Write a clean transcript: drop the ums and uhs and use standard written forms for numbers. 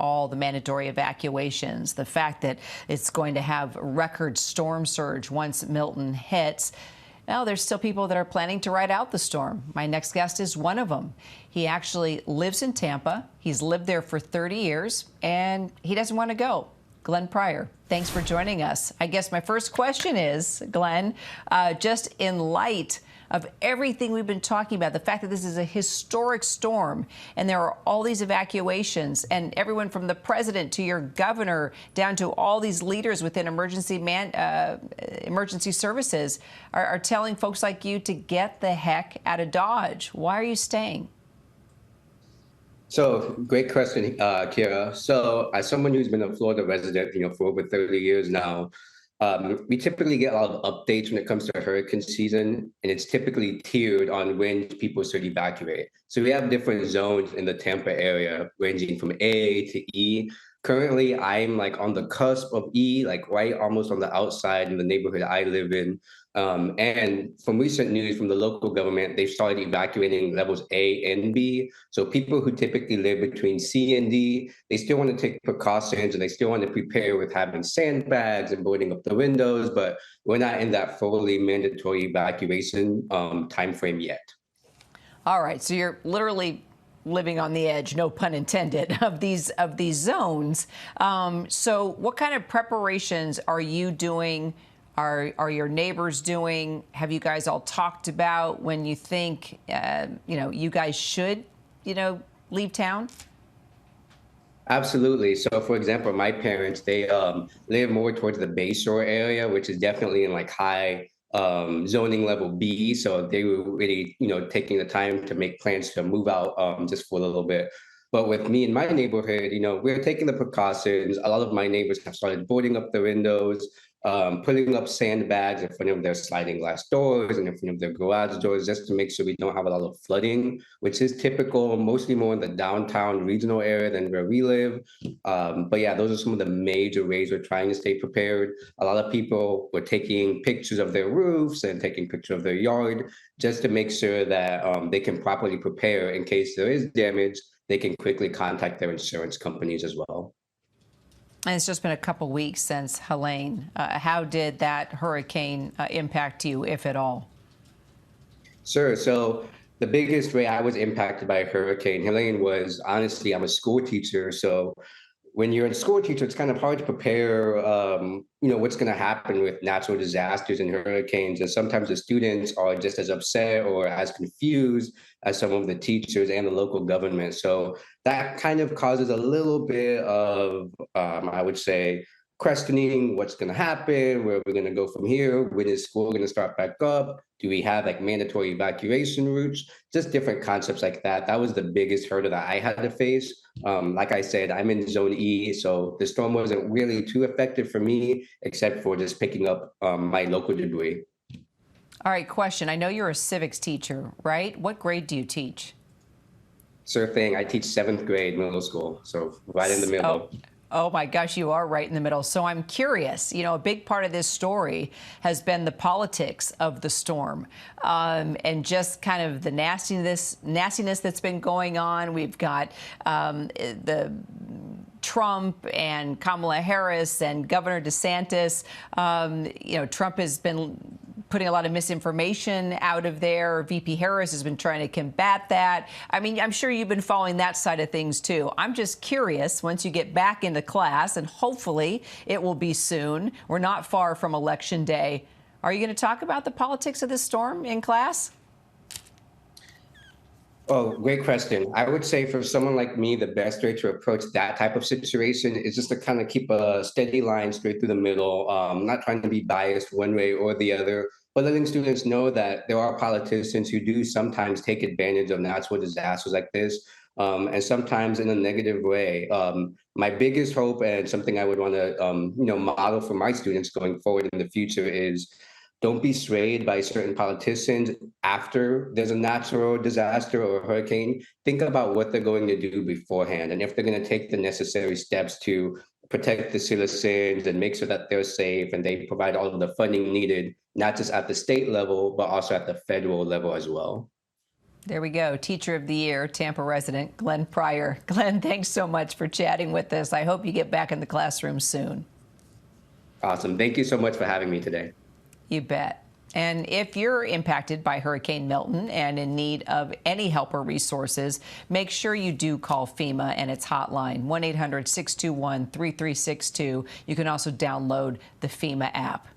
all the mandatory evacuations, the fact that it's going to have record storm surge once Milton hits. Now, there's still people that are planning to ride out the storm. My next guest is one of them. He actually lives in Tampa. He's lived there for 30 years, and he doesn't want to go. Glenn Prier, thanks for joining us. I guess my first question is, Glenn, just in light of everything we've been talking about, the fact that this is a historic storm and there are all these evacuations and everyone from the president to your governor down to all these leaders within emergency services are telling folks like you to get the heck out of Dodge. Why are you staying? So great question, Kira. So as someone who's been a Florida resident, for over 30 years now, we typically get a lot of updates when it comes to hurricane season, and it's typically tiered on when people should evacuate. So we have different zones in the Tampa area, ranging from A to E. Currently, I'm on the cusp of E, right almost on the outside in the neighborhood I live in. And from recent news from the local government, they've started evacuating levels A and B. So people who typically live between C and D, they still want to take precautions and they still want to prepare with having sandbags and boarding up the windows, but we're not in that fully mandatory evacuation timeframe yet. All right, so you're literally living on the edge, no pun intended, of these zones. So what kind of preparations are you doing? Are your neighbors doing? Have you guys all talked about when you think, you guys should, leave town? Absolutely. So, for example, my parents, they live more towards the Bayshore area, which is definitely in high zoning level B. So they were really, taking the time to make plans to move out just for a little bit. But with me in my neighborhood, we're taking the precautions. A lot of my neighbors have started boarding up the windows, putting up sandbags in front of their sliding glass doors and in front of their garage doors, just to make sure we don't have a lot of flooding, which is typical, mostly more in the downtown regional area than where we live. But yeah, those are some of the major ways we're trying to stay prepared. A lot of people were taking pictures of their roofs and taking pictures of their yard just to make sure that they can properly prepare in case there is damage. They can quickly contact their insurance companies as well. And it's just been a couple weeks since Helene. How did that hurricane impact you, if at all? Sure. So the biggest way I was impacted by Hurricane Helene was, honestly, I'm a school teacher. So when you're a school teacher, it's kind of hard to prepare, what's going to happen with natural disasters and hurricanes. And sometimes the students are just as upset or as confused as some of the teachers and the local government. So that kind of causes a little bit of, I would say, questioning what's going to happen, where we're going to go from here, when is school going to start back up, do we have mandatory evacuation routes, just different concepts like that. That was the biggest hurdle that I had to face. Like I said, I'm in zone E, so the storm wasn't really too effective for me, except for just picking up my local debris. All right, question. I know you're a civics teacher, right? What grade do you teach? Sure thing. I teach 7th grade middle school, so right in the middle. Oh my gosh, you are right in the middle. So I'm curious, a big part of this story has been the politics of the storm and just kind of the nastiness that's been going on. We've got the Trump and Kamala Harris and Governor DeSantis. Trump has been putting a lot of misinformation out of there. VP Harris has been trying to combat that. I mean, I'm sure you've been following that side of things too. I'm just curious, once you get back into class, and hopefully it will be soon, we're not far from Election Day, are you going to talk about the politics of this storm in class? Oh, great question. I would say for someone like me, the best way to approach that type of situation is just to kind of keep a steady line straight through the middle, not trying to be biased one way or the other, but letting students know that there are politicians who do sometimes take advantage of natural disasters like this, and sometimes in a negative way. My biggest hope and something I would want to, model for my students going forward in the future is don't be swayed by certain politicians after there's a natural disaster or a hurricane. Think about what they're going to do beforehand, and if they're going to take the necessary steps to protect the citizens and make sure that they're safe and they provide all of the funding needed, not just at the state level, but also at the federal level as well. There we go. Teacher of the Year, Tampa resident Glenn Prier. Glenn, thanks so much for chatting with us. I hope you get back in the classroom soon. Awesome. Thank you so much for having me today. You bet. And if you're impacted by Hurricane Milton and in need of any help or resources, make sure you do call FEMA and its hotline, 1-800-621-3362. You can also download the FEMA app.